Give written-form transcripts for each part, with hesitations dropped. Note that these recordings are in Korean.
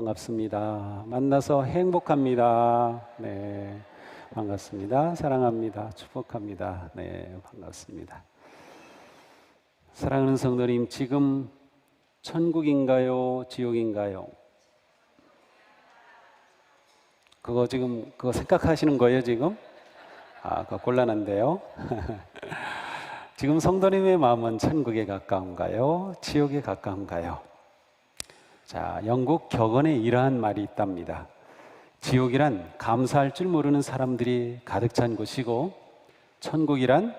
반갑습니다. 만나서 행복합니다. 네, 반갑습니다. 사랑합니다. 축복합니다. 네, 반갑습니다. 사랑하는 성도님, 지금 천국인가요? 지옥인가요? 그거 생각하시는 거예요, 지금? 그거 곤란한데요. 지금 성도님의 마음은 천국에 가까운가요? 지옥에 가까운가요? 자, 영국 격언에 이러한 말이 있답니다. 지옥이란 감사할 줄 모르는 사람들이 가득 찬 곳이고, 천국이란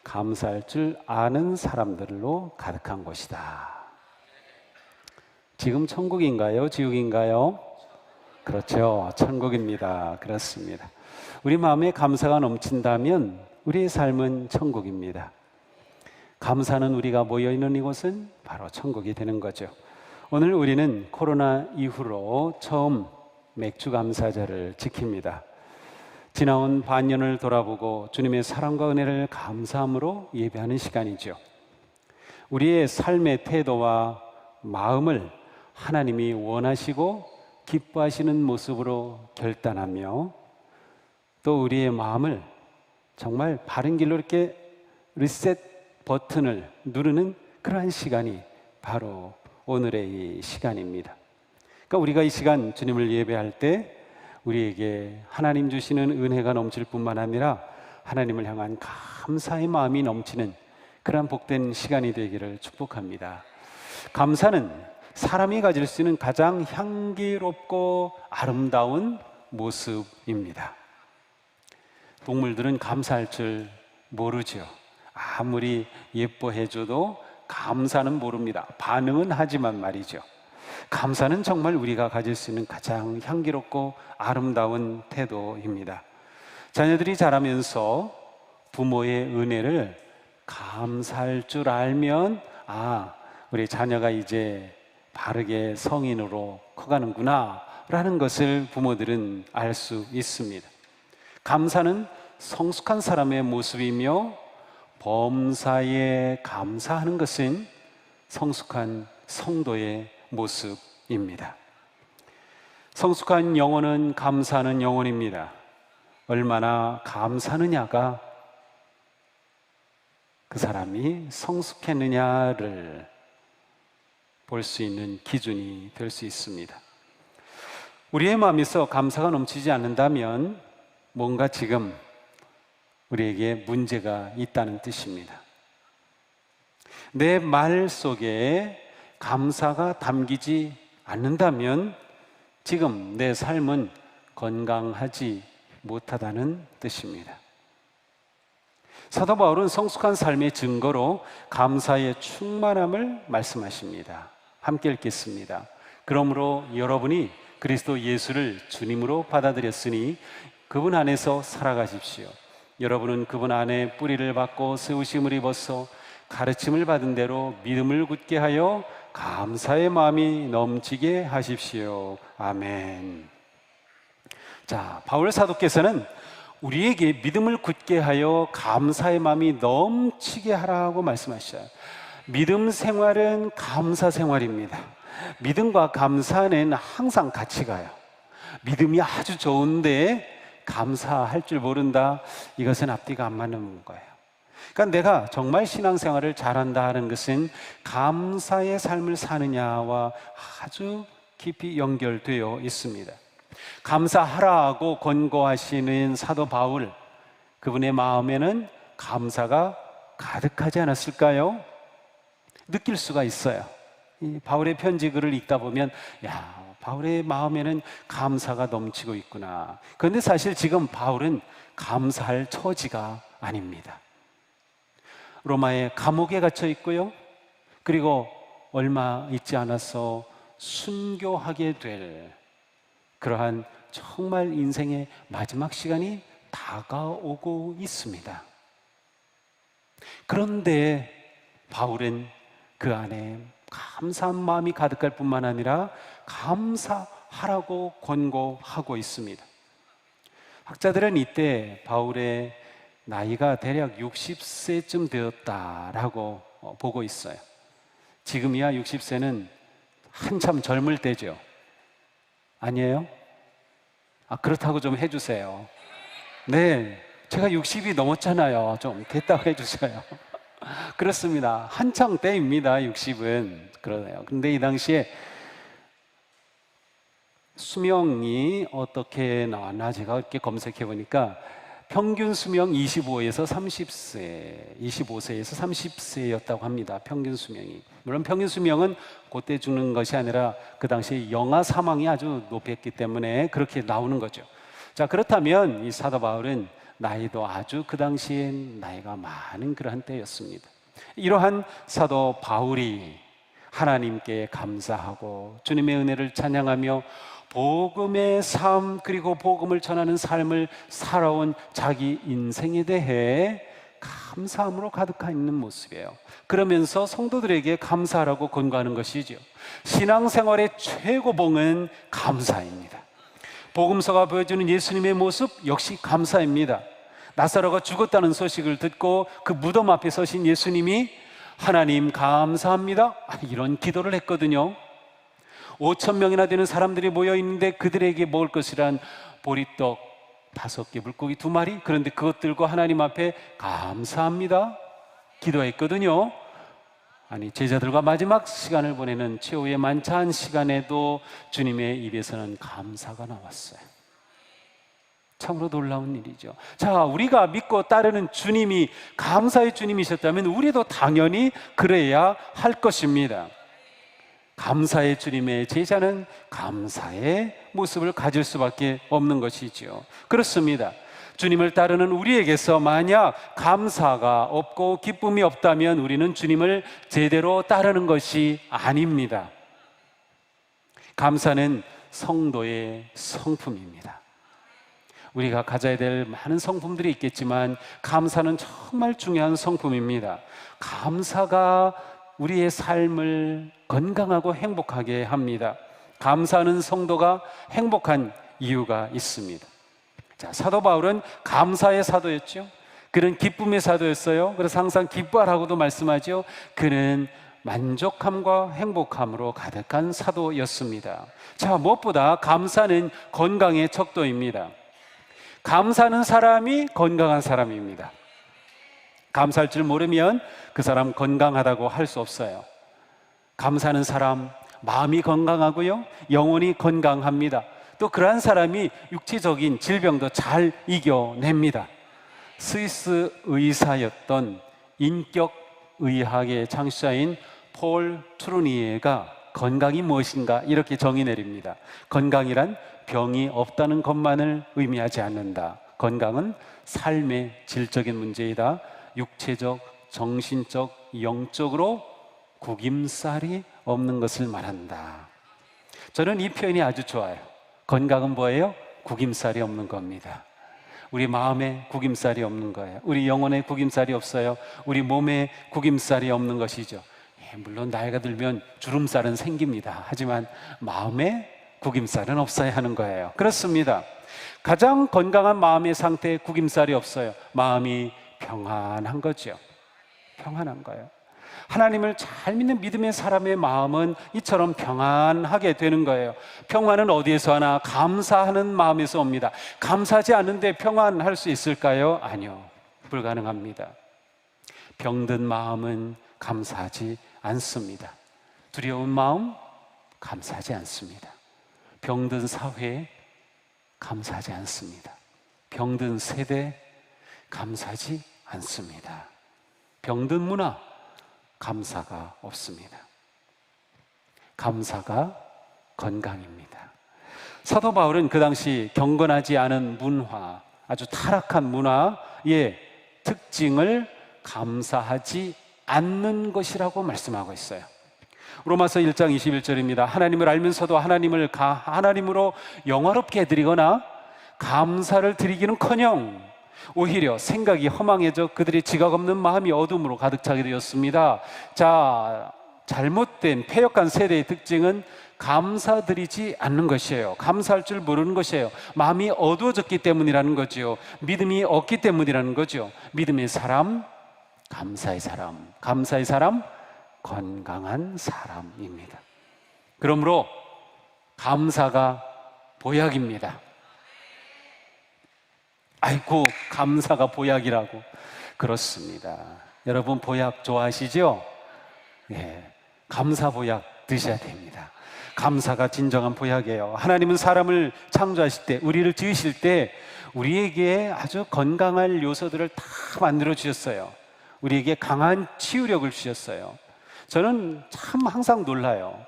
감사할 줄 아는 사람들로 가득한 곳이다. 지금 천국인가요? 지옥인가요? 그렇죠. 천국입니다. 그렇습니다. 우리 마음에 감사가 넘친다면 우리의 삶은 천국입니다. 감사는 우리가 모여있는 이곳은 바로 천국이 되는 거죠. 오늘 우리는 코로나 이후로 처음 맥주 감사절을 지킵니다. 지나온 반년을 돌아보고 주님의 사랑과 은혜를 감사함으로 예배하는 시간이죠. 우리의 삶의 태도와 마음을 하나님이 원하시고 기뻐하시는 모습으로 결단하며, 또 우리의 마음을 정말 바른 길로 이렇게 리셋 버튼을 누르는 그러한 시간이 바로 오늘의 이 시간입니다. 그러니까 우리가 이 시간 주님을 예배할 때 우리에게 하나님 주시는 은혜가 넘칠 뿐만 아니라 하나님을 향한 감사의 마음이 넘치는 그런 복된 시간이 되기를 축복합니다. 감사는 사람이 가질 수 있는 가장 향기롭고 아름다운 모습입니다. 동물들은 감사할 줄 모르죠. 아무리 예뻐해줘도 감사는 모릅니다. 반응은 하지만 말이죠. 감사는 정말 우리가 가질 수 있는 가장 향기롭고 아름다운 태도입니다. 자녀들이 자라면서 부모의 은혜를 감사할 줄 알면, 우리 자녀가 이제 바르게 성인으로 커가는구나 라는 것을 부모들은 알 수 있습니다. 감사는 성숙한 사람의 모습이며, 범사에 감사하는 것은 성숙한 성도의 모습입니다. 성숙한 영혼은 감사하는 영혼입니다. 얼마나 감사하느냐가 그 사람이 성숙했느냐를 볼 수 있는 기준이 될 수 있습니다. 우리의 마음에서 감사가 넘치지 않는다면 뭔가 지금 우리에게 문제가 있다는 뜻입니다. 내 말 속에 감사가 담기지 않는다면 지금 내 삶은 건강하지 못하다는 뜻입니다. 사도 바울은 성숙한 삶의 증거로 감사의 충만함을 말씀하십니다. 함께 읽겠습니다. 그러므로 여러분이 그리스도 예수를 주님으로 받아들였으니 그분 안에서 살아가십시오. 여러분은 그분 안에 뿌리를 받고 세우심을 입어서 가르침을 받은 대로 믿음을 굳게 하여 감사의 마음이 넘치게 하십시오. 아멘. 자, 바울 사도께서는 우리에게 믿음을 굳게 하여 감사의 마음이 넘치게 하라고 말씀하셔요. 믿음 생활은 감사 생활입니다. 믿음과 감사는 항상 같이 가요. 믿음이 아주 좋은데 감사할 줄 모른다, 이것은 앞뒤가 안 맞는 거예요. 그러니까 내가 정말 신앙생활을 잘한다 하는 것은 감사의 삶을 사느냐와 아주 깊이 연결되어 있습니다. 감사하라고 권고하시는 사도 바울, 그분의 마음에는 감사가 가득하지 않았을까요? 느낄 수가 있어요. 이 바울의 편지 글을 읽다 보면 바울의 마음에는 감사가 넘치고 있구나. 그런데 사실 지금 바울은 감사할 처지가 아닙니다. 로마의 감옥에 갇혀 있고요, 그리고 얼마 있지 않아서 순교하게 될 그러한 정말 인생의 마지막 시간이 다가오고 있습니다. 그런데 바울은 그 안에 감사한 마음이 가득할 뿐만 아니라 감사하라고 권고하고 있습니다. 학자들은 이때 바울의 나이가 대략 60세쯤 되었다라고 보고 있어요. 지금이야 60세는 한참 젊을 때죠. 아니에요? 그렇다고 좀 해주세요. 네, 제가 60이 넘었잖아요. 좀 됐다고 해주세요. 그렇습니다. 한창 때입니다, 60은. 그러네요. 근데 이 당시에 수명이 어떻게 나왔나 제가 이렇게 검색해 보니까 평균 수명 25에서 30세, 25세에서 30세였다고 합니다. 평균 수명이. 물론 평균 수명은 그때 죽는 것이 아니라 그 당시에 영아 사망이 아주 높았기 때문에 그렇게 나오는 거죠. 자, 그렇다면 이 사도 바울은 나이도 아주 그 당시엔 나이가 많은 그러한 때였습니다. 이러한 사도 바울이 하나님께 감사하고 주님의 은혜를 찬양하며 복음의 삶, 그리고 복음을 전하는 삶을 살아온 자기 인생에 대해 감사함으로 가득한 있는 모습이에요. 그러면서 성도들에게 감사하라고 권고하는 것이죠. 신앙생활의 최고봉은 감사입니다. 복음서가 보여주는 예수님의 모습 역시 감사입니다. 나사로가 죽었다는 소식을 듣고 그 무덤 앞에 서신 예수님이 하나님 감사합니다, 이런 기도를 했거든요. 5,000명이나 되는 사람들이 모여 있는데 그들에게 먹을 것이란 보리떡 5개, 물고기 2마리, 그런데 그것 들고 하나님 앞에 감사합니다 기도했거든요. 아니, 제자들과 마지막 시간을 보내는 최후의 만찬 시간에도 주님의 입에서는 감사가 나왔어요. 참으로 놀라운 일이죠. 자, 우리가 믿고 따르는 주님이 감사의 주님이셨다면 우리도 당연히 그래야 할 것입니다. 감사의 주님의 제자는 감사의 모습을 가질 수밖에 없는 것이지요. 그렇습니다. 주님을 따르는 우리에게서 만약 감사가 없고 기쁨이 없다면 우리는 주님을 제대로 따르는 것이 아닙니다. 감사는 성도의 성품입니다. 우리가 가져야 될 많은 성품들이 있겠지만 감사는 정말 중요한 성품입니다. 감사가 우리의 삶을 건강하고 행복하게 합니다. 감사하는 성도가 행복한 이유가 있습니다. 자, 사도 바울은 감사의 사도였죠. 그는 기쁨의 사도였어요. 그래서 항상 기뻐하라고도 말씀하죠. 그는 만족함과 행복함으로 가득한 사도였습니다. 자, 무엇보다 감사는 건강의 척도입니다. 감사하는 사람이 건강한 사람입니다. 감사할 줄 모르면 그 사람 건강하다고 할 수 없어요. 감사하는 사람 마음이 건강하고요, 영혼이 건강합니다. 또 그러한 사람이 육체적인 질병도 잘 이겨냅니다. 스위스 의사였던 인격의학의 창시자인 폴 트루니에가 건강이 무엇인가 이렇게 정의 내립니다. 건강이란 병이 없다는 것만을 의미하지 않는다. 건강은 삶의 질적인 문제이다. 육체적, 정신적, 영적으로 구김살이 없는 것을 말한다. 저는 이 표현이 아주 좋아요. 건강은 뭐예요? 구김살이 없는 겁니다. 우리 마음에 구김살이 없는 거예요. 우리 영혼에 구김살이 없어요. 우리 몸에 구김살이 없는 것이죠. 물론 나이가 들면 주름살은 생깁니다. 하지만 마음에 구김살은 없어야 하는 거예요. 그렇습니다. 가장 건강한 마음의 상태에 구김살이 없어요. 마음이 평안한 거죠. 평안한 거예요. 하나님을 잘 믿는 믿음의 사람의 마음은 이처럼 평안하게 되는 거예요. 평안은 어디에서 하나? 감사하는 마음에서 옵니다. 감사하지 않는데 평안할 수 있을까요? 아니요, 불가능합니다. 병든 마음은 감사하지 않습니다. 두려운 마음 감사하지 않습니다. 병든 사회 감사하지 않습니다. 병든 세대 감사하지 않습니다. 병든 문화 감사가 없습니다. 감사가 건강입니다. 사도 바울은 그 당시 경건하지 않은 문화, 아주 타락한 문화의 특징을 감사하지 않는 것이라고 말씀하고 있어요. 로마서 1장 21절입니다. 하나님을 알면서도 하나님으로 영화롭게 해드리거나 감사를 드리기는커녕 오히려 생각이 허망해져 그들의 지각 없는 마음이 어둠으로 가득 차게 되었습니다. 자, 잘못된 패역한 세대의 특징은 감사드리지 않는 것이에요. 감사할 줄 모르는 것이에요. 마음이 어두워졌기 때문이라는 거죠. 믿음이 없기 때문이라는 거죠. 믿음의 사람, 감사의 사람, 감사의 사람, 건강한 사람입니다. 그러므로 감사가 보약입니다. 아이고, 감사가 보약이라고. 그렇습니다. 여러분 보약 좋아하시죠? 예, 감사 보약 드셔야 됩니다. 감사가 진정한 보약이에요. 하나님은 사람을 창조하실 때, 우리를 지으실 때 우리에게 아주 건강할 요소들을 다 만들어 주셨어요. 우리에게 강한 치유력을 주셨어요. 저는 참 항상 놀라요.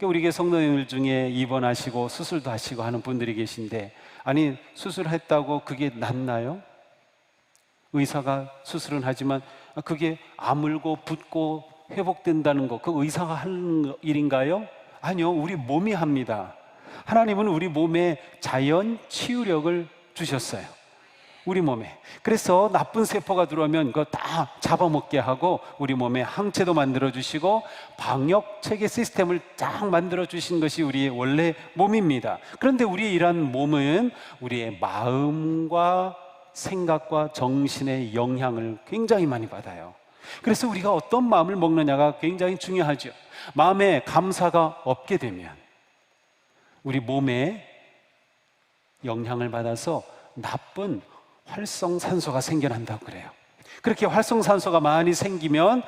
우리 성도님들 중에 입원하시고 수술도 하시고 하는 분들이 계신데, 아니 수술했다고 그게 낫나요? 의사가 수술은 하지만 그게 아물고 붓고 회복된다는 거, 그 의사가 하는 일인가요? 아니요, 우리 몸이 합니다. 하나님은 우리 몸에 자연 치유력을 주셨어요. 우리 몸에. 그래서 나쁜 세포가 들어오면 그거 다 잡아먹게 하고 우리 몸에 항체도 만들어 주시고 방역 체계 시스템을 쫙 만들어 주신 것이 우리의 원래 몸입니다. 그런데 우리의 이러한 몸은 우리의 마음과 생각과 정신의 영향을 굉장히 많이 받아요. 그래서 우리가 어떤 마음을 먹느냐가 굉장히 중요하죠. 마음에 감사가 없게 되면 우리 몸에 영향을 받아서 나쁜 활성산소가 생겨난다고 그래요. 그렇게 활성산소가 많이 생기면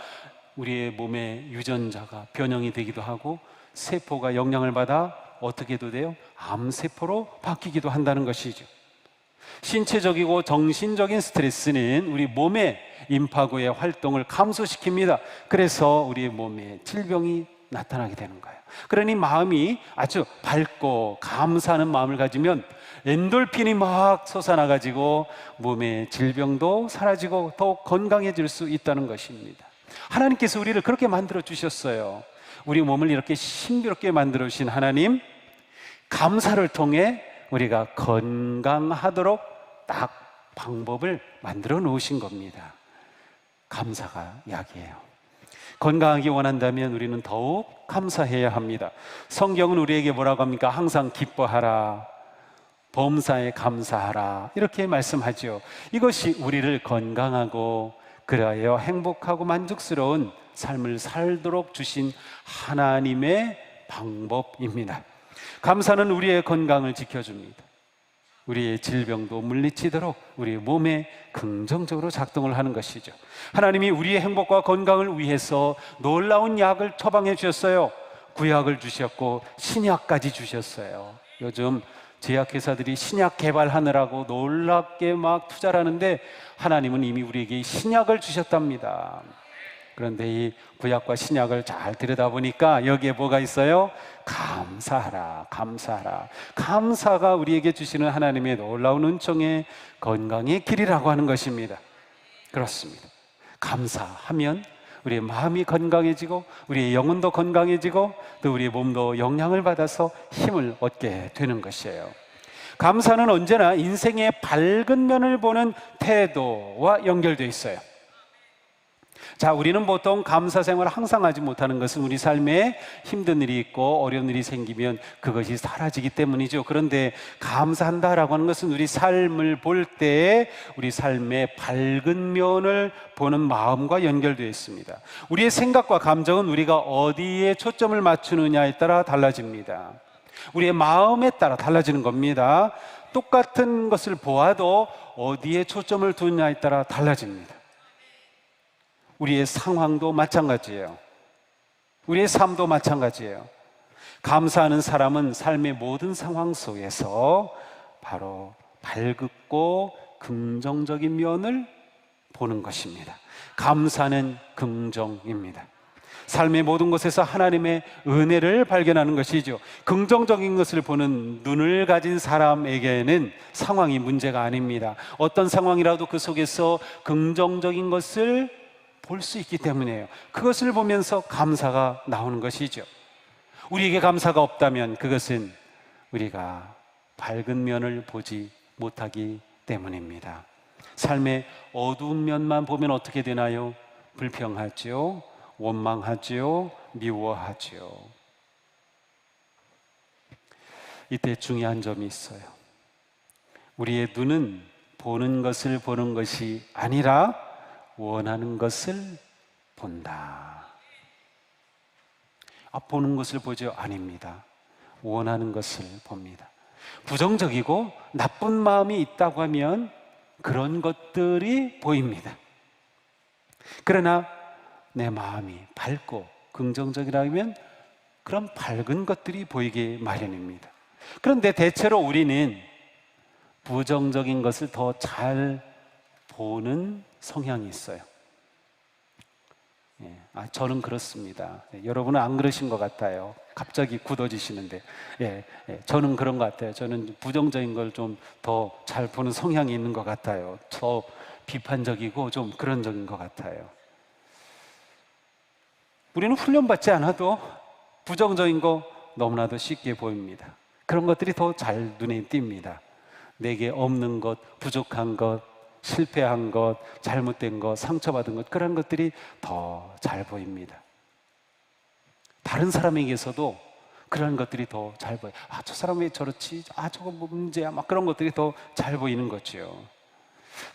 우리의 몸의 유전자가 변형이 되기도 하고 세포가 영향을 받아 어떻게 돼요? 암세포로 바뀌기도 한다는 것이죠. 신체적이고 정신적인 스트레스는 우리 몸의 임파구의 활동을 감소시킵니다. 그래서 우리 몸에 질병이 나타나게 되는 거예요. 그러니 마음이 아주 밝고 감사하는 마음을 가지면 엔돌핀이 막 솟아나가지고 몸의 질병도 사라지고 더욱 건강해질 수 있다는 것입니다. 하나님께서 우리를 그렇게 만들어 주셨어요. 우리 몸을 이렇게 신비롭게 만들어 주신 하나님, 감사를 통해 우리가 건강하도록 딱 방법을 만들어 놓으신 겁니다. 감사가 약이에요. 건강하기 원한다면 우리는 더욱 감사해야 합니다. 성경은 우리에게 뭐라고 합니까? 항상 기뻐하라, 범사에 감사하라, 이렇게 말씀하죠. 이것이 우리를 건강하고 그리하여 행복하고 만족스러운 삶을 살도록 주신 하나님의 방법입니다. 감사는 우리의 건강을 지켜줍니다. 우리의 질병도 물리치도록 우리의 몸에 긍정적으로 작동을 하는 것이죠. 하나님이 우리의 행복과 건강을 위해서 놀라운 약을 처방해 주셨어요. 구약을 주셨고 신약까지 주셨어요. 요즘 제약회사들이 신약 개발하느라고 놀랍게 막 투자를 하는데 하나님은 이미 우리에게 신약을 주셨답니다. 그런데 이 구약과 신약을 잘 들여다보니까 여기에 뭐가 있어요? 감사하라, 감사하라. 감사가 우리에게 주시는 하나님의 놀라운 은총의 건강의 길이라고 하는 것입니다. 그렇습니다. 감사하면 우리의 마음이 건강해지고 우리의 영혼도 건강해지고 또 우리의 몸도 영향을 받아서 힘을 얻게 되는 것이에요. 감사는 언제나 인생의 밝은 면을 보는 태도와 연결되어 있어요. 자, 우리는 보통 감사 생활을 항상 하지 못하는 것은 우리 삶에 힘든 일이 있고 어려운 일이 생기면 그것이 사라지기 때문이죠. 그런데 감사한다라고 하는 것은 우리 삶을 볼 때 우리 삶의 밝은 면을 보는 마음과 연결되어 있습니다. 우리의 생각과 감정은 우리가 어디에 초점을 맞추느냐에 따라 달라집니다. 우리의 마음에 따라 달라지는 겁니다. 똑같은 것을 보아도 어디에 초점을 두느냐에 따라 달라집니다. 우리의 상황도 마찬가지예요. 우리의 삶도 마찬가지예요. 감사하는 사람은 삶의 모든 상황 속에서 바로 밝고 긍정적인 면을 보는 것입니다. 감사는 긍정입니다. 삶의 모든 것에서 하나님의 은혜를 발견하는 것이죠. 긍정적인 것을 보는 눈을 가진 사람에게는 상황이 문제가 아닙니다. 어떤 상황이라도 그 속에서 긍정적인 것을 볼 수 있기 때문이에요. 그것을 보면서 감사가 나오는 것이죠. 우리에게 감사가 없다면 그것은 우리가 밝은 면을 보지 못하기 때문입니다. 삶의 어두운 면만 보면 어떻게 되나요? 불평하죠, 원망하죠, 미워하죠. 이때 중요한 점이 있어요. 우리의 눈은 보는 것을 보는 것이 아니라 원하는 것을 본다. 보는 것을 보죠? 아닙니다. 원하는 것을 봅니다. 부정적이고 나쁜 마음이 있다고 하면 그런 것들이 보입니다. 그러나 내 마음이 밝고 긍정적이라면 그런 밝은 것들이 보이기 마련입니다. 그런데 대체로 우리는 부정적인 것을 더 잘 보는 성향이 있어요. 저는 그렇습니다. 여러분은 안 그러신 것 같아요. 갑자기 굳어지시는데, 저는 그런 것 같아요. 저는 부정적인 걸 좀 더 잘 보는 성향이 있는 것 같아요. 더 비판적이고 좀 그런 적인 것 같아요. 우리는 훈련받지 않아도 부정적인 거 너무나도 쉽게 보입니다. 그런 것들이 더 잘 눈에 띕니다. 내게 없는 것, 부족한 것, 실패한 것, 잘못된 것, 상처받은 것, 그런 것들이 더 잘 보입니다. 다른 사람에게서도 그런 것들이 더 잘 보여요. 저 사람 왜 저렇지? 저거 뭐 문제야? 막 그런 것들이 더 잘 보이는 거죠.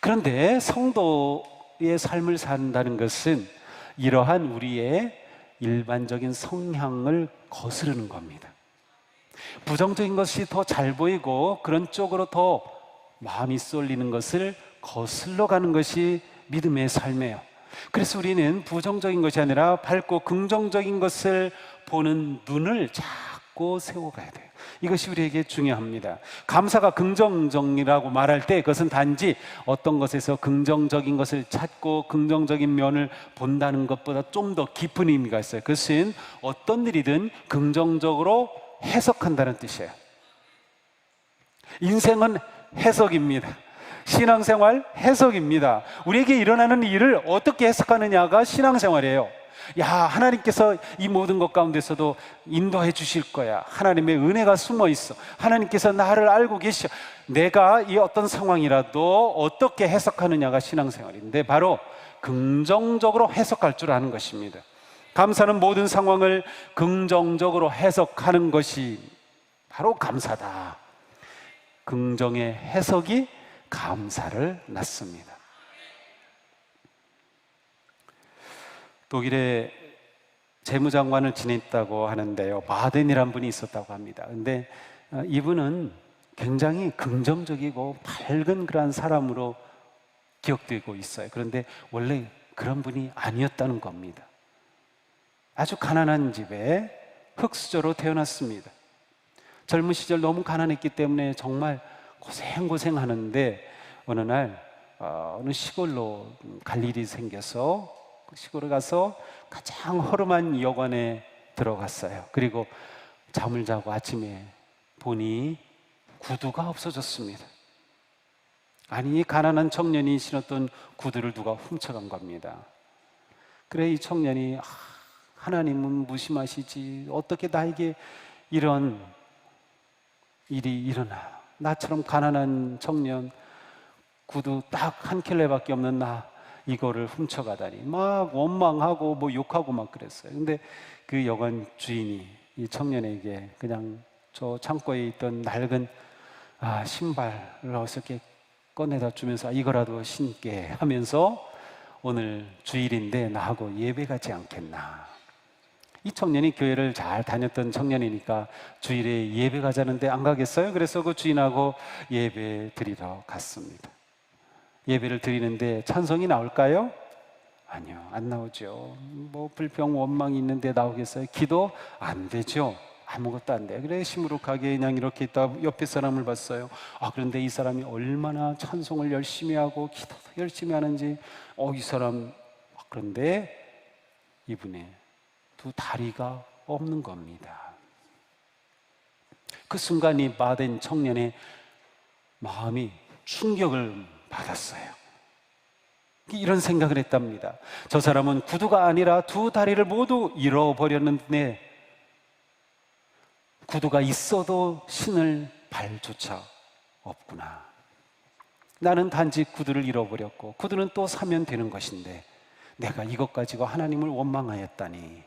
그런데 성도의 삶을 산다는 것은 이러한 우리의 일반적인 성향을 거스르는 겁니다. 부정적인 것이 더 잘 보이고 그런 쪽으로 더 마음이 쏠리는 것을 거슬러 가는 것이 믿음의 삶이에요. 그래서 우리는 부정적인 것이 아니라 밝고 긍정적인 것을 보는 눈을 자꾸 세워가야 돼요. 이것이 우리에게 중요합니다. 감사가 긍정적이라고 말할 때 그것은 단지 어떤 것에서 긍정적인 것을 찾고 긍정적인 면을 본다는 것보다 좀 더 깊은 의미가 있어요. 그것은 어떤 일이든 긍정적으로 해석한다는 뜻이에요. 인생은 해석입니다. 신앙생활 해석입니다. 우리에게 일어나는 일을 어떻게 해석하느냐가 신앙생활이에요. 하나님께서 이 모든 것 가운데서도 인도해 주실 거야. 하나님의 은혜가 숨어 있어. 하나님께서 나를 알고 계셔. 내가 이 어떤 상황이라도 어떻게 해석하느냐가 신앙생활인데 바로 긍정적으로 해석할 줄 아는 것입니다. 감사는 모든 상황을 긍정적으로 해석하는 것이 바로 감사다. 긍정의 해석이 감사를 낳습니다. 독일의 재무장관을 지냈다고 하는데요, 바덴이라는 분이 있었다고 합니다. 근데 이분은 굉장히 긍정적이고 밝은 그런 사람으로 기억되고 있어요. 그런데 원래 그런 분이 아니었다는 겁니다. 아주 가난한 집에 흙수저로 태어났습니다. 젊은 시절 너무 가난했기 때문에 정말 고생하는데 어느 날 어느 시골로 갈 일이 생겨서 그 시골에 가서 가장 허름한 여관에 들어갔어요. 그리고 잠을 자고 아침에 보니 구두가 없어졌습니다. 아니, 이 가난한 청년이 신었던 구두를 누가 훔쳐간 겁니다. 그래 이 청년이 하나님은 무심하시지, 어떻게 나에게 이런 일이 일어나, 나처럼 가난한 청년, 구두 딱 한 켤레밖에 없는 나 이거를 훔쳐가다니 막 원망하고 뭐 욕하고 막 그랬어요. 근데 그 여관 주인이 이 청년에게 그냥 저 창고에 있던 낡은 신발을 어떻게 꺼내다 주면서 이거라도 신게 하면서 오늘 주일인데 나하고 예배 가지 않겠나. 이 청년이 교회를 잘 다녔던 청년이니까 주일에 예배 가자는데 안 가겠어요? 그래서 그 주인하고 예배 드리러 갔습니다. 예배를 드리는데 찬송이 나올까요? 아니요, 안 나오죠. 뭐 불평 원망이 있는데 나오겠어요? 기도 안 되죠. 아무것도 안 돼요. 그래 시무룩하게 그냥 이렇게 있다 옆에 사람을 봤어요. 그런데 이 사람이 얼마나 찬송을 열심히 하고 기도도 열심히 하는지 이 사람. 그런데 이분의 두 다리가 없는 겁니다. 그 순간 이 바덴 청년의 마음이 충격을 받았어요. 이런 생각을 했답니다. 저 사람은 구두가 아니라 두 다리를 모두 잃어버렸는데 구두가 있어도 신을 발조차 없구나. 나는 단지 구두를 잃어버렸고 구두는 또 사면 되는 것인데 내가 이것 가지고 하나님을 원망하였다니,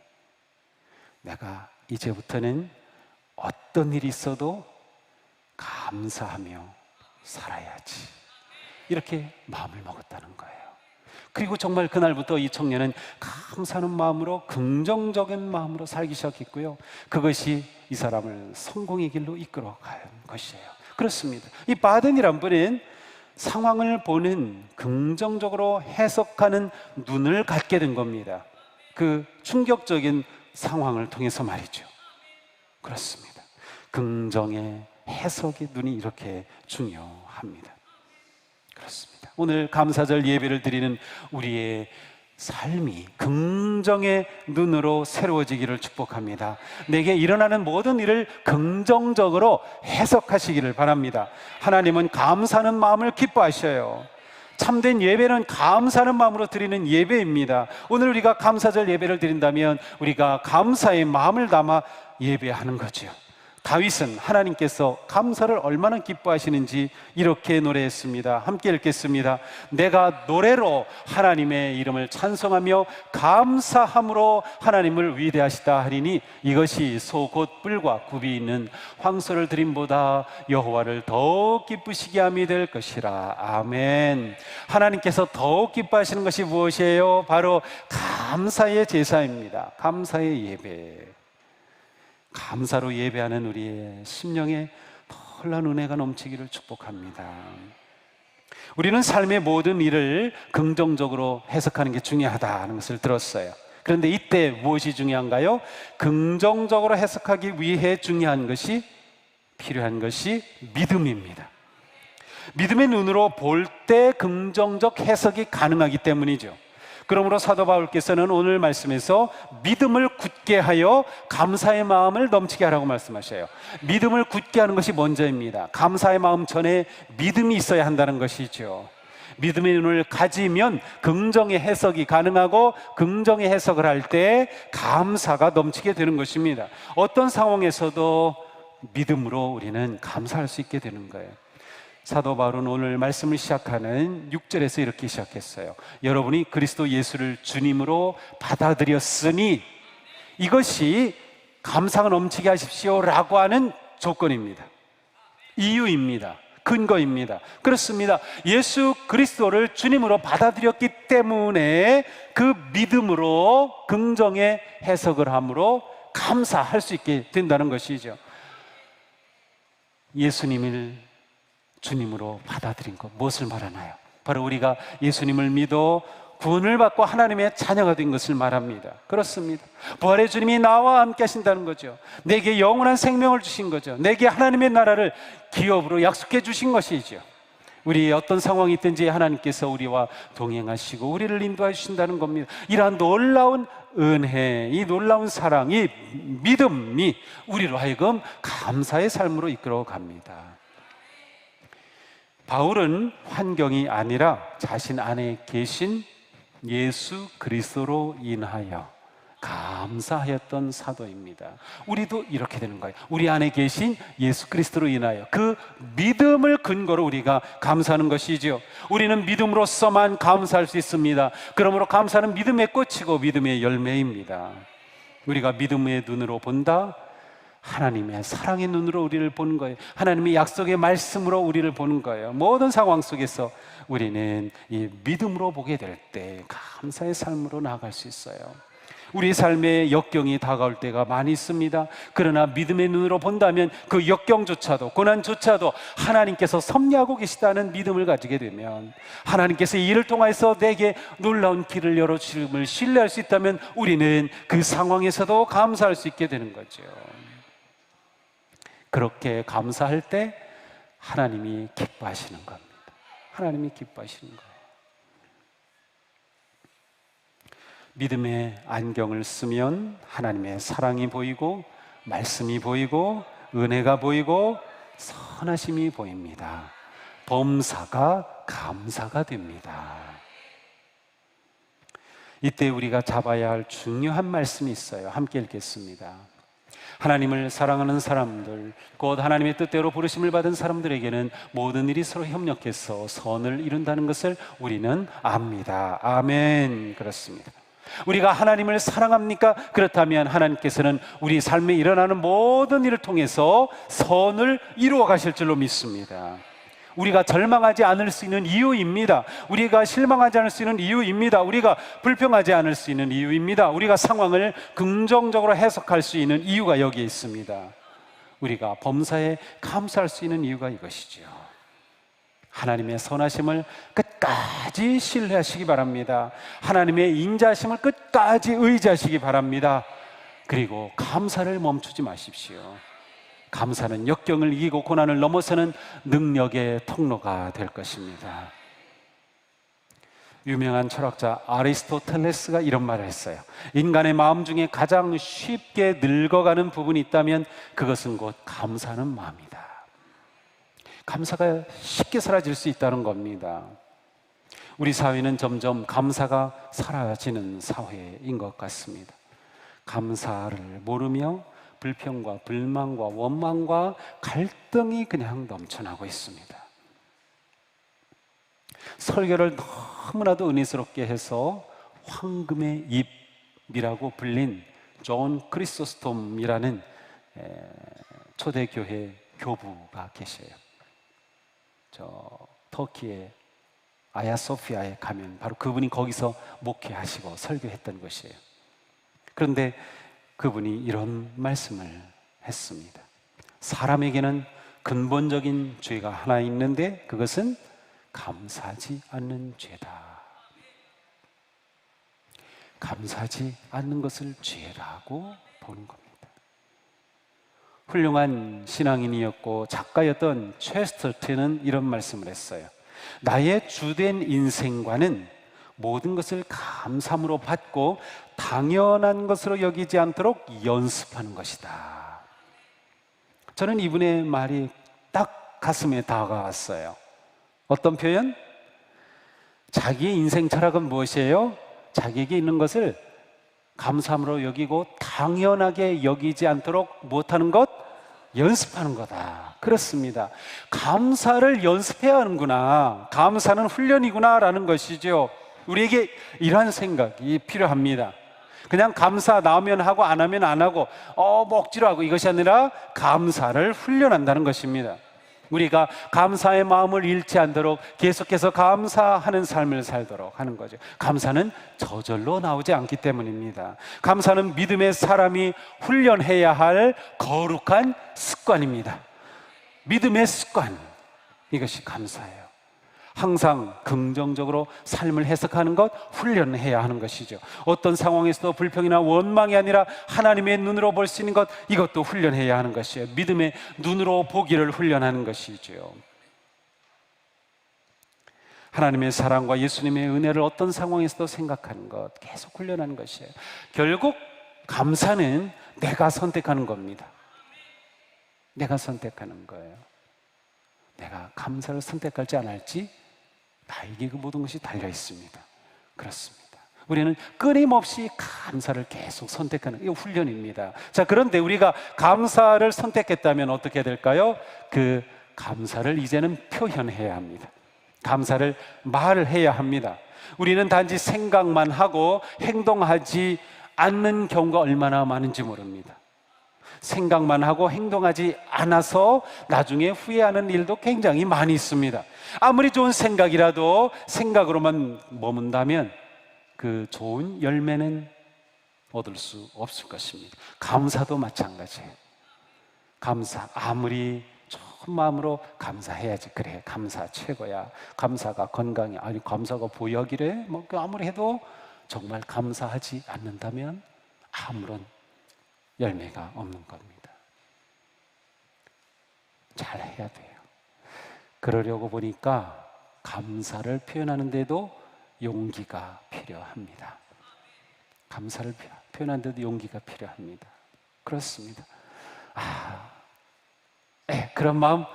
내가 이제부터는 어떤 일이 있어도 감사하며 살아야지. 이렇게 마음을 먹었다는 거예요. 그리고 정말 그날부터 이 청년은 감사하는 마음으로, 긍정적인 마음으로 살기 시작했고요. 그것이 이 사람을 성공의 길로 이끌어가는 것이에요. 그렇습니다. 이 바든이란 분은 상황을 보는, 긍정적으로 해석하는 눈을 갖게 된 겁니다. 그 충격적인 상황을 통해서 말이죠. 그렇습니다. 긍정의 해석의 눈이 이렇게 중요합니다. 그렇습니다. 오늘 감사절 예배를 드리는 우리의 삶이 긍정의 눈으로 새로워지기를 축복합니다. 내게 일어나는 모든 일을 긍정적으로 해석하시기를 바랍니다. 하나님은 감사하는 마음을 기뻐하셔요. 참된 예배는 감사하는 마음으로 드리는 예배입니다. 오늘 우리가 감사절 예배를 드린다면 우리가 감사의 마음을 담아 예배하는 거죠. 다윗은 하나님께서 감사를 얼마나 기뻐하시는지 이렇게 노래했습니다. 함께 읽겠습니다. 내가 노래로 하나님의 이름을 찬송하며 감사함으로 하나님을 위대하시다 하리니 이것이 소 곧 뿔과 굽이 있는 황소를 드림보다 여호와를 더욱 기쁘시게 함이 될 것이라. 아멘. 하나님께서 더욱 기뻐하시는 것이 무엇이에요? 바로 감사의 제사입니다. 감사의 예배. 감사로 예배하는 우리의 심령에 놀라운 은혜가 넘치기를 축복합니다. 우리는 삶의 모든 일을 긍정적으로 해석하는 게 중요하다는 것을 들었어요. 그런데 이때 무엇이 중요한가요? 긍정적으로 해석하기 위해 필요한 것이 믿음입니다. 믿음의 눈으로 볼 때 긍정적 해석이 가능하기 때문이죠. 그러므로 사도 바울께서는 오늘 말씀에서 믿음을 굳게 하여 감사의 마음을 넘치게 하라고 말씀하셔요. 믿음을 굳게 하는 것이 먼저입니다. 감사의 마음 전에 믿음이 있어야 한다는 것이죠. 믿음의 눈을 가지면 긍정의 해석이 가능하고 긍정의 해석을 할 때 감사가 넘치게 되는 것입니다. 어떤 상황에서도 믿음으로 우리는 감사할 수 있게 되는 거예요. 사도 바울은 오늘 말씀을 시작하는 6절에서 이렇게 시작했어요. 여러분이 그리스도 예수를 주님으로 받아들였으니 이것이 감사가 넘치게 하십시오 라고 하는 조건입니다. 이유입니다. 근거입니다. 그렇습니다. 예수 그리스도를 주님으로 받아들였기 때문에 그 믿음으로 긍정의 해석을 함으로 감사할 수 있게 된다는 것이죠. 예수님을 주님으로 받아들인 것, 무엇을 말하나요? 바로 우리가 예수님을 믿어 구원을 받고 하나님의 자녀가 된 것을 말합니다. 그렇습니다. 부활의 주님이 나와 함께 하신다는 거죠. 내게 영원한 생명을 주신 거죠. 내게 하나님의 나라를 기업으로 약속해 주신 것이죠. 우리의 어떤 상황이 있든지 하나님께서 우리와 동행하시고 우리를 인도해 주신다는 겁니다. 이러한 놀라운 은혜, 이 놀라운 사랑, 이 믿음이 우리로 하여금 감사의 삶으로 이끌어 갑니다. 바울은 환경이 아니라 자신 안에 계신 예수 그리스도로 인하여 감사하였던 사도입니다. 우리도 이렇게 되는 거예요. 우리 안에 계신 예수 그리스도로 인하여 그 믿음을 근거로 우리가 감사하는 것이죠. 우리는 믿음으로서만 감사할 수 있습니다. 그러므로 감사는 믿음의 꽃이고 믿음의 열매입니다. 우리가 믿음의 눈으로 본다, 하나님의 사랑의 눈으로 우리를 보는 거예요. 하나님의 약속의 말씀으로 우리를 보는 거예요. 모든 상황 속에서 우리는 이 믿음으로 보게 될 때 감사의 삶으로 나아갈 수 있어요. 우리 삶에 역경이 다가올 때가 많이 있습니다. 그러나 믿음의 눈으로 본다면 그 역경조차도, 고난조차도 하나님께서 섭리하고 계시다는 믿음을 가지게 되면, 하나님께서 이 일을 통해서 내게 놀라운 길을 열어주심을 신뢰할 수 있다면 우리는 그 상황에서도 감사할 수 있게 되는 거죠. 그렇게 감사할 때 하나님이 기뻐하시는 겁니다. 하나님이 기뻐하시는 거예요. 믿음의 안경을 쓰면 하나님의 사랑이 보이고, 말씀이 보이고, 은혜가 보이고, 선하심이 보입니다. 범사가 감사가 됩니다. 이때 우리가 잡아야 할 중요한 말씀이 있어요. 함께 읽겠습니다. 하나님을 사랑하는 사람들, 곧 하나님의 뜻대로 부르심을 받은 사람들에게는 모든 일이 서로 협력해서 선을 이룬다는 것을 우리는 압니다. 아멘. 그렇습니다. 우리가 하나님을 사랑합니까? 그렇다면 하나님께서는 우리 삶에 일어나는 모든 일을 통해서 선을 이루어 가실 줄로 믿습니다. 우리가 절망하지 않을 수 있는 이유입니다. 우리가 실망하지 않을 수 있는 이유입니다. 우리가 불평하지 않을 수 있는 이유입니다. 우리가 상황을 긍정적으로 해석할 수 있는 이유가 여기에 있습니다. 우리가 범사에 감사할 수 있는 이유가 이것이죠. 하나님의 선하심을 끝까지 신뢰하시기 바랍니다. 하나님의 인자하심을 끝까지 의지하시기 바랍니다. 그리고 감사를 멈추지 마십시오. 감사는 역경을 이기고 고난을 넘어서는 능력의 통로가 될 것입니다. 유명한 철학자 아리스토텔레스가 이런 말을 했어요. 인간의 마음 중에 가장 쉽게 늙어가는 부분이 있다면 그것은 곧 감사하는 마음이다. 감사가 쉽게 사라질 수 있다는 겁니다. 우리 사회는 점점 감사가 사라지는 사회인 것 같습니다. 감사를 모르며 불평과 불만과 원망과 갈등이 그냥 넘쳐나고 있습니다. 설교를 너무나도 은혜스럽게 해서 황금의 잎이라고 불린 존 크리소스톰이라는 초대교회 교부가 계셔요. 저 터키의 아야소피아에 가면 바로 그분이 거기서 목회하시고 설교했던 것이에요. 그런데 그분이 이런 말씀을 했습니다. 사람에게는 근본적인 죄가 하나 있는데 그것은 감사하지 않는 죄다. 감사하지 않는 것을 죄라고 보는 겁니다. 훌륭한 신앙인이었고 작가였던 체스터튼은 이런 말씀을 했어요. 나의 주된 인생관은 모든 것을 감사함으로 받고 당연한 것으로 여기지 않도록 연습하는 것이다. 저는 이분의 말이 딱 가슴에 다가왔어요. 어떤 표현? 자기의 인생 철학은 무엇이에요? 자기에게 있는 것을 감사함으로 여기고 당연하게 여기지 않도록 못하는 것? 연습하는 거다. 그렇습니다. 감사를 연습해야 하는구나. 감사는 훈련이구나 라는 것이죠. 우리에게 이러한 생각이 필요합니다. 그냥 감사 나오면 하고 안 하면 안 하고 억지로 하고 이것이 아니라 감사를 훈련한다는 것입니다. 우리가 감사의 마음을 잃지 않도록 계속해서 감사하는 삶을 살도록 하는 거죠. 감사는 저절로 나오지 않기 때문입니다. 감사는 믿음의 사람이 훈련해야 할 거룩한 습관입니다. 믿음의 습관, 이것이 감사예요. 항상 긍정적으로 삶을 해석하는 것 훈련해야 하는 것이죠. 어떤 상황에서도 불평이나 원망이 아니라 하나님의 눈으로 볼 수 있는 것, 이것도 훈련해야 하는 것이에요. 믿음의 눈으로 보기를 훈련하는 것이죠. 하나님의 사랑과 예수님의 은혜를 어떤 상황에서도 생각하는 것, 계속 훈련하는 것이에요. 결국 감사는 내가 선택하는 겁니다. 내가 선택하는 거예요. 내가 감사를 선택할지 안 할지 나에게 그 모든 것이 달려 있습니다. 그렇습니다. 우리는 끊임없이 감사를 계속 선택하는 이 훈련입니다. 자, 그런데 우리가 감사를 선택했다면 어떻게 될까요? 그 감사를 이제는 표현해야 합니다. 감사를 말해야 합니다. 우리는 단지 생각만 하고 행동하지 않는 경우가 얼마나 많은지 모릅니다. 생각만 하고 행동하지 않아서 나중에 후회하는 일도 굉장히 많이 있습니다. 아무리 좋은 생각이라도 생각으로만 머문다면 그 좋은 열매는 얻을 수 없을 것입니다. 감사도 마찬가지예요. 감사, 아무리 좋은 마음으로 감사해야지. 그래, 감사 최고야. 감사가 건강해. 아니, 감사가 보약이래. 뭐 아무리 해도 정말 감사하지 않는다면 아무런 열매가 없는 겁니다. 잘 해야 돼요. 그러려고 보니까 감사를 표현하는데도 용기가 필요합니다. 감사를 표현하는데도 용기가 필요합니다. 그렇습니다. 그런 마음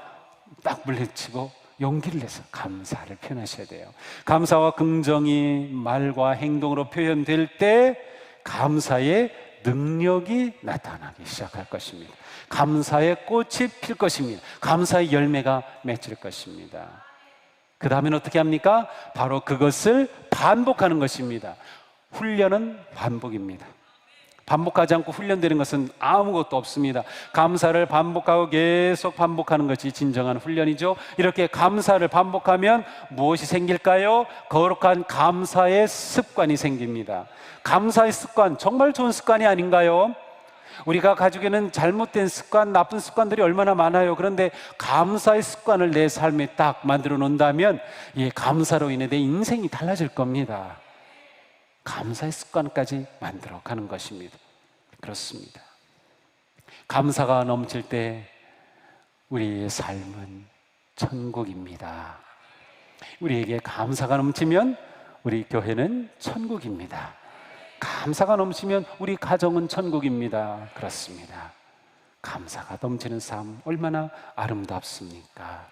딱 물리치고 용기를 내서 감사를 표현하셔야 돼요. 감사와 긍정이 말과 행동으로 표현될 때 감사의 능력이 나타나기 시작할 것입니다. 감사의 꽃이 필 것입니다. 감사의 열매가 맺힐 것입니다. 그 다음엔 어떻게 합니까? 바로 그것을 반복하는 것입니다. 훈련은 반복입니다. 반복하지 않고 훈련되는 것은 아무것도 없습니다. 감사를 반복하고 계속 반복하는 것이 진정한 훈련이죠. 이렇게 감사를 반복하면 무엇이 생길까요? 거룩한 감사의 습관이 생깁니다. 감사의 습관, 정말 좋은 습관이 아닌가요? 우리가 가지고 있는 잘못된 습관, 나쁜 습관들이 얼마나 많아요. 그런데 감사의 습관을 내 삶에 딱 만들어 놓는다면 이 감사로 인해 내 인생이 달라질 겁니다. 감사의 습관까지 만들어 가는 것입니다. 그렇습니다. 감사가 넘칠 때 우리의 삶은 천국입니다. 우리에게 감사가 넘치면 우리 교회는 천국입니다. 감사가 넘치면 우리 가정은 천국입니다. 그렇습니다. 감사가 넘치는 삶 얼마나 아름답습니까?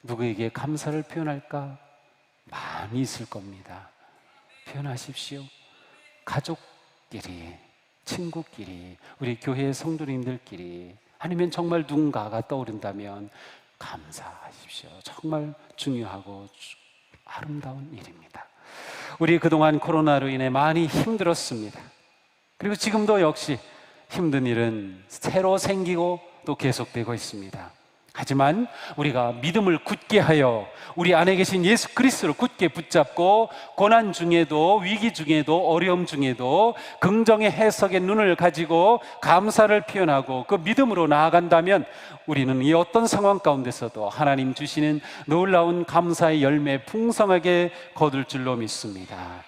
누구에게 감사를 표현할까? 많이 있을 겁니다. 표현하십시오. 가족끼리, 친구끼리, 우리 교회 성도님들끼리, 아니면 정말 누군가가 떠오른다면 감사하십시오. 정말 중요하고 아름다운 일입니다. 우리 그동안 코로나로 인해 많이 힘들었습니다. 그리고 지금도 역시 힘든 일은 새로 생기고 또 계속되고 있습니다. 하지만 우리가 믿음을 굳게 하여 우리 안에 계신 예수 그리스도를 굳게 붙잡고 고난 중에도, 위기 중에도, 어려움 중에도 긍정의 해석의 눈을 가지고 감사를 표현하고 그 믿음으로 나아간다면 우리는 이 어떤 상황 가운데서도 하나님 주시는 놀라운 감사의 열매 풍성하게 거둘 줄로 믿습니다.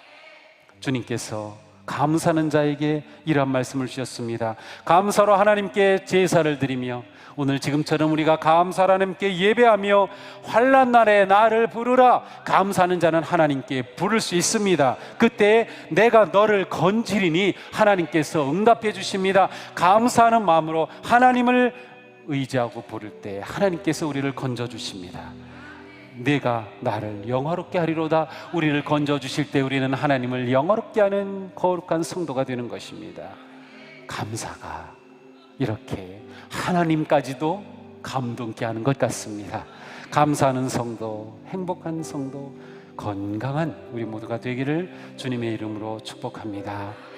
주님께서 감사하는 자에게 이런 말씀을 주셨습니다. 감사로 하나님께 제사를 드리며, 오늘 지금처럼 우리가 감사로 하나님께 예배하며 환난 날에 나를 부르라. 감사하는 자는 하나님께 부를 수 있습니다. 그때 내가 너를 건지리니 하나님께서 응답해 주십니다. 감사하는 마음으로 하나님을 의지하고 부를 때 하나님께서 우리를 건져 주십니다. 내가 나를 영화롭게 하리로다. 우리를 건져 주실 때 우리는 하나님을 영화롭게 하는 거룩한 성도가 되는 것입니다. 감사가 이렇게 하나님까지도 감동케 하는 것 같습니다. 감사하는 성도, 행복한 성도, 건강한 우리 모두가 되기를 주님의 이름으로 축복합니다.